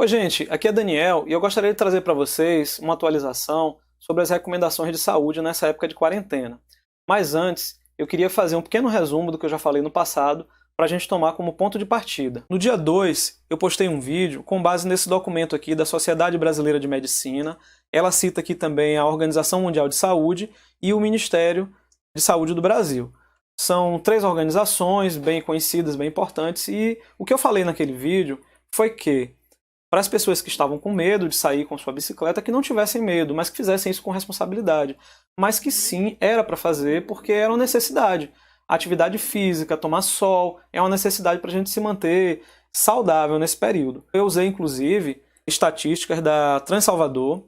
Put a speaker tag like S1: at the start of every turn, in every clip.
S1: Oi, gente, aqui é Daniel e eu gostaria de trazer para vocês uma atualização sobre as recomendações de saúde nessa época de quarentena. Mas antes, eu queria fazer um pequeno resumo do que eu já falei no passado para a gente tomar como ponto de partida. No dia 2, eu postei um vídeo com base nesse documento aqui da Sociedade Brasileira de Medicina. Ela cita aqui também a Organização Mundial de Saúde e o Ministério de Saúde do Brasil. São três organizações bem conhecidas, bem importantes, e o que eu falei naquele vídeo foi que para as pessoas que estavam com medo de sair com sua bicicleta, que não tivessem medo, mas que fizessem isso com responsabilidade. Mas que sim, era para fazer porque era uma necessidade. A atividade física, tomar sol, é uma necessidade para a gente se manter saudável nesse período. Eu usei, inclusive, estatísticas da Transalvador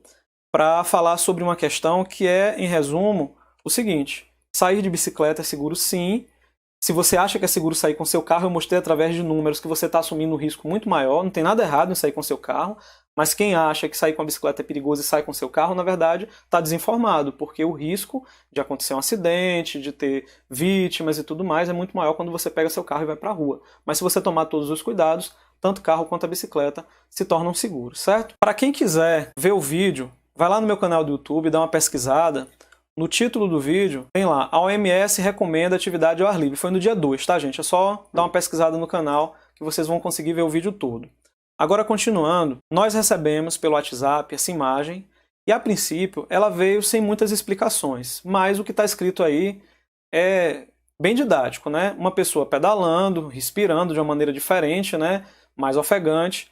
S1: para falar sobre uma questão que é, em resumo, o seguinte: sair de bicicleta é seguro sim. Se você acha que é seguro sair com seu carro, eu mostrei através de números que você está assumindo um risco muito maior. Não tem nada errado em sair com seu carro, mas quem acha que sair com a bicicleta é perigoso e sai com seu carro, na verdade, está desinformado, porque o risco de acontecer um acidente, de ter vítimas e tudo mais é muito maior quando você pega seu carro e vai para a rua. Mas se você tomar todos os cuidados, tanto o carro quanto a bicicleta se tornam seguros, certo? Para quem quiser ver o vídeo, vai lá no meu canal do YouTube, dá uma pesquisada. No título do vídeo, tem lá, a OMS recomenda atividade ao ar livre. Foi no dia 2, tá, gente? É só dar uma pesquisada no canal que vocês vão conseguir ver o vídeo todo. Agora, continuando, nós recebemos pelo WhatsApp essa imagem e, a princípio, ela veio sem muitas explicações. Mas o que está escrito aí é bem didático, né? Uma pessoa pedalando, respirando de uma maneira diferente, né? Mais ofegante,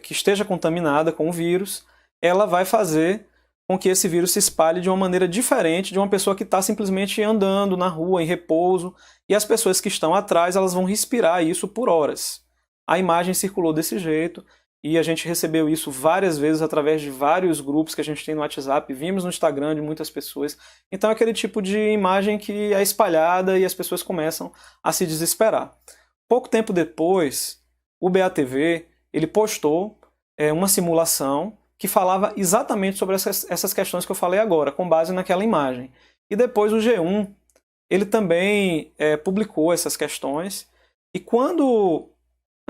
S1: que esteja contaminada com o vírus, ela vai fazer com que esse vírus se espalhe de uma maneira diferente de uma pessoa que está simplesmente andando na rua, em repouso, e as pessoas que estão atrás elas vão respirar isso por horas. A imagem circulou desse jeito, e a gente recebeu isso várias vezes através de vários grupos que a gente tem no WhatsApp, vimos no Instagram de muitas pessoas. Então é aquele tipo de imagem que é espalhada e as pessoas começam a se desesperar. Pouco tempo depois, o BATV ele postou uma simulação que falava exatamente sobre essas questões que eu falei agora, com base naquela imagem. E depois o G1, ele também publicou essas questões, e quando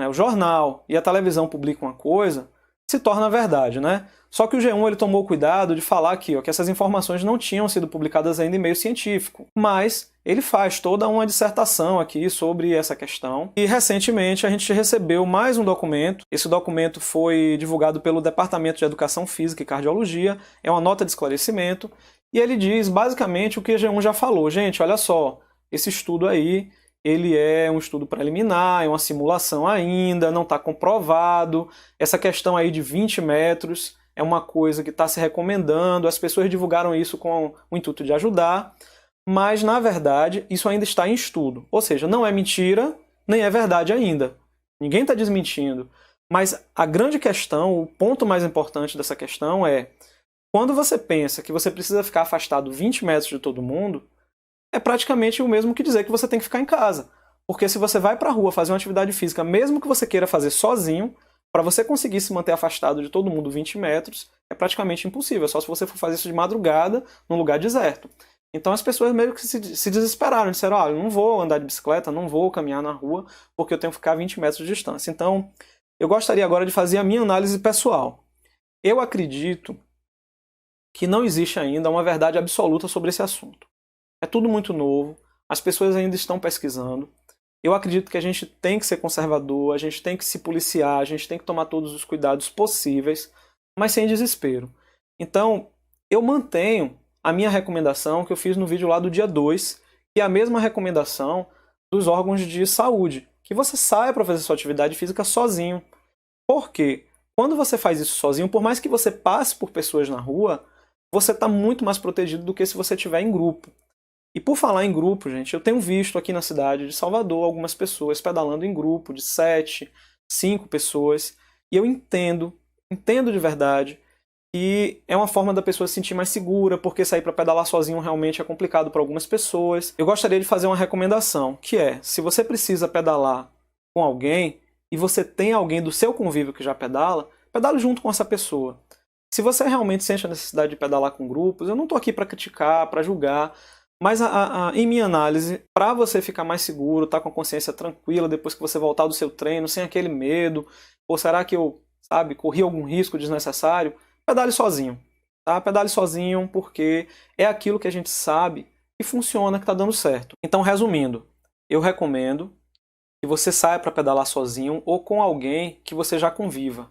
S1: o jornal e a televisão publicam uma coisa, se torna verdade, né? Só que o G1 ele tomou cuidado de falar aqui, que essas informações não tinham sido publicadas ainda em meio científico, mas ele faz toda uma dissertação aqui sobre essa questão. E recentemente a gente recebeu mais um documento. Esse documento foi divulgado pelo Departamento de Educação Física e Cardiologia, é uma nota de esclarecimento, e ele diz basicamente o que o G1 já falou. Gente, olha só, esse estudo aí, ele é um estudo preliminar, é uma simulação ainda, não está comprovado. Essa questão aí de 20 metros é uma coisa que está se recomendando, as pessoas divulgaram isso com o intuito de ajudar, mas na verdade isso ainda está em estudo. Ou seja, não é mentira, nem é verdade ainda. Ninguém está desmentindo. Mas a grande questão, o ponto mais importante dessa questão é, quando você pensa que você precisa ficar afastado 20 metros de todo mundo, é praticamente o mesmo que dizer que você tem que ficar em casa. Porque se você vai para a rua fazer uma atividade física, mesmo que você queira fazer sozinho, para você conseguir se manter afastado de todo mundo 20 metros, é praticamente impossível. Só se você for fazer isso de madrugada, num lugar deserto. Então as pessoas meio que se desesperaram, disseram, eu não vou andar de bicicleta, não vou caminhar na rua, porque eu tenho que ficar 20 metros de distância. Então, eu gostaria agora de fazer a minha análise pessoal. Eu acredito que não existe ainda uma verdade absoluta sobre esse assunto. É tudo muito novo, as pessoas ainda estão pesquisando. Eu acredito que a gente tem que ser conservador, a gente tem que se policiar, a gente tem que tomar todos os cuidados possíveis, mas sem desespero. Então, eu mantenho a minha recomendação que eu fiz no vídeo lá do dia 2, que é a mesma recomendação dos órgãos de saúde, que você saia para fazer sua atividade física sozinho. Por quê? Quando você faz isso sozinho, por mais que você passe por pessoas na rua, você está muito mais protegido do que se você estiver em grupo. E por falar em grupo, gente, eu tenho visto aqui na cidade de Salvador algumas pessoas pedalando em grupo de 7, 5 pessoas, e eu entendo de verdade que é uma forma da pessoa se sentir mais segura, porque sair para pedalar sozinho realmente é complicado para algumas pessoas. Eu gostaria de fazer uma recomendação, que é, se você precisa pedalar com alguém, e você tem alguém do seu convívio que já pedala, pedale junto com essa pessoa. Se você realmente sente a necessidade de pedalar com grupos, eu não estou aqui para criticar, para julgar, mas em minha análise, para você ficar mais seguro, estar com a consciência tranquila depois que você voltar do seu treino, sem aquele medo, ou será que eu sabe, corria algum risco desnecessário, pedale sozinho. Tá? Pedale sozinho porque é aquilo que a gente sabe que funciona, que está dando certo. Então, resumindo, eu recomendo que você saia para pedalar sozinho ou com alguém que você já conviva.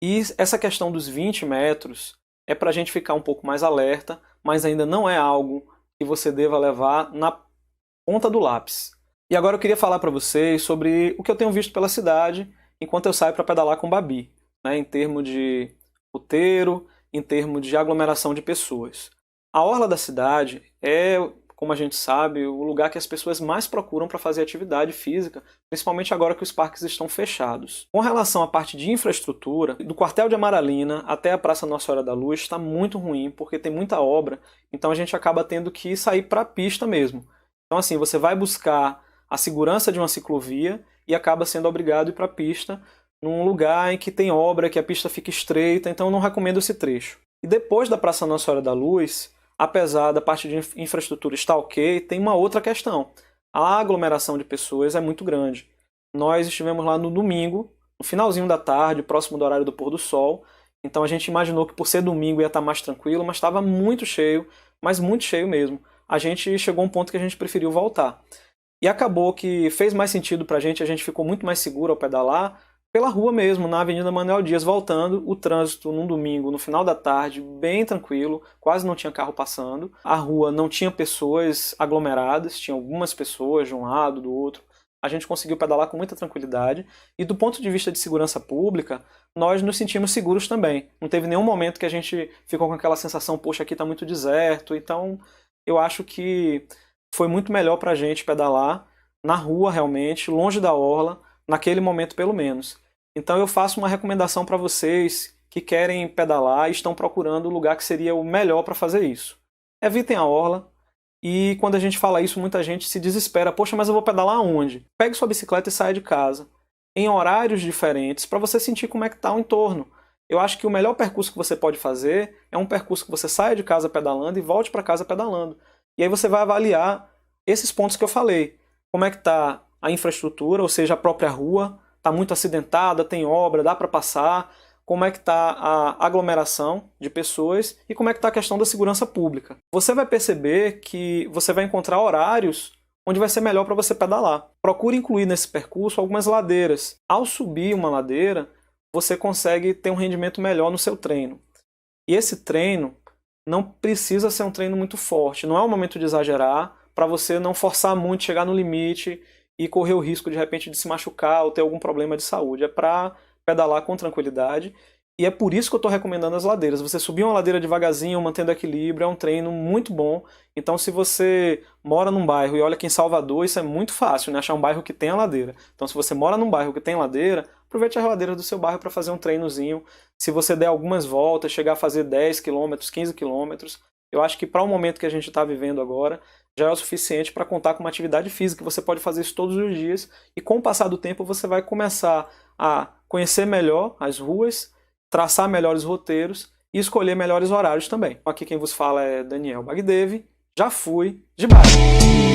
S1: E essa questão dos 20 metros é para a gente ficar um pouco mais alerta, mas ainda não é algo que você deva levar na ponta do lápis. E agora eu queria falar para vocês sobre o que eu tenho visto pela cidade enquanto eu saio para pedalar com Babi, né, em termos de roteiro, em termos de aglomeração de pessoas. A orla da cidade é, como a gente sabe, o lugar que as pessoas mais procuram para fazer atividade física, principalmente agora que os parques estão fechados. Com relação à parte de infraestrutura, do quartel de Amaralina até a Praça Nossa Senhora da Luz está muito ruim, porque tem muita obra, então a gente acaba tendo que sair para a pista mesmo. Então assim, você vai buscar a segurança de uma ciclovia e acaba sendo obrigado a ir para a pista num lugar em que tem obra, que a pista fica estreita, então eu não recomendo esse trecho. E depois da Praça Nossa Senhora da Luz, apesar da parte de infraestrutura estar ok, tem uma outra questão. A aglomeração de pessoas é muito grande. Nós estivemos lá no domingo, no finalzinho da tarde, próximo do horário do pôr do sol, então a gente imaginou que por ser domingo ia estar mais tranquilo, mas estava muito cheio, mas muito cheio mesmo. A gente chegou a um ponto que a gente preferiu voltar. E acabou que fez mais sentido pra gente, a gente ficou muito mais seguro ao pedalar, pela rua mesmo, na Avenida Manuel Dias, voltando, o trânsito num domingo, no final da tarde, bem tranquilo, quase não tinha carro passando. A rua não tinha pessoas aglomeradas, tinha algumas pessoas de um lado, do outro. A gente conseguiu pedalar com muita tranquilidade. E do ponto de vista de segurança pública, nós nos sentimos seguros também. Não teve nenhum momento que a gente ficou com aquela sensação, poxa, aqui tá muito deserto. Então, eu acho que foi muito melhor pra gente pedalar na rua realmente, longe da orla, naquele momento pelo menos. Então eu faço uma recomendação para vocês que querem pedalar e estão procurando o lugar que seria o melhor para fazer isso. Evitem a orla e quando a gente fala isso muita gente se desespera. Poxa, mas eu vou pedalar aonde? Pegue sua bicicleta e saia de casa em horários diferentes para você sentir como é que está o entorno. Eu acho que o melhor percurso que você pode fazer é um percurso que você saia de casa pedalando e volte para casa pedalando. E aí você vai avaliar esses pontos que eu falei. Como é que está a infraestrutura, ou seja, a própria rua, está muito acidentada, tem obra, dá para passar, como é que está a aglomeração de pessoas e como é que está a questão da segurança pública. Você vai perceber que você vai encontrar horários onde vai ser melhor para você pedalar. Procure incluir nesse percurso algumas ladeiras. Ao subir uma ladeira, você consegue ter um rendimento melhor no seu treino. E esse treino não precisa ser um treino muito forte, não é o momento de exagerar, para você não forçar muito, chegar no limite e correr o risco de repente de se machucar ou ter algum problema de saúde. É para pedalar com tranquilidade e é por isso que eu estou recomendando as ladeiras. Você subir uma ladeira devagarzinho, mantendo equilíbrio, é um treino muito bom. Então se você mora num bairro, e olha que em Salvador isso é muito fácil, né? Achar um bairro que tem a ladeira. Então se você mora num bairro que tem ladeira, aproveite a ladeira do seu bairro para fazer um treinozinho. Se você der algumas voltas, chegar a fazer 10 km, 15 km, eu acho que para o momento que a gente está vivendo agora, já é o suficiente para contar com uma atividade física. Você pode fazer isso todos os dias e com o passar do tempo você vai começar a conhecer melhor as ruas, traçar melhores roteiros e escolher melhores horários também. Aqui quem vos fala é Daniel Bagdevi. Já fui de bike.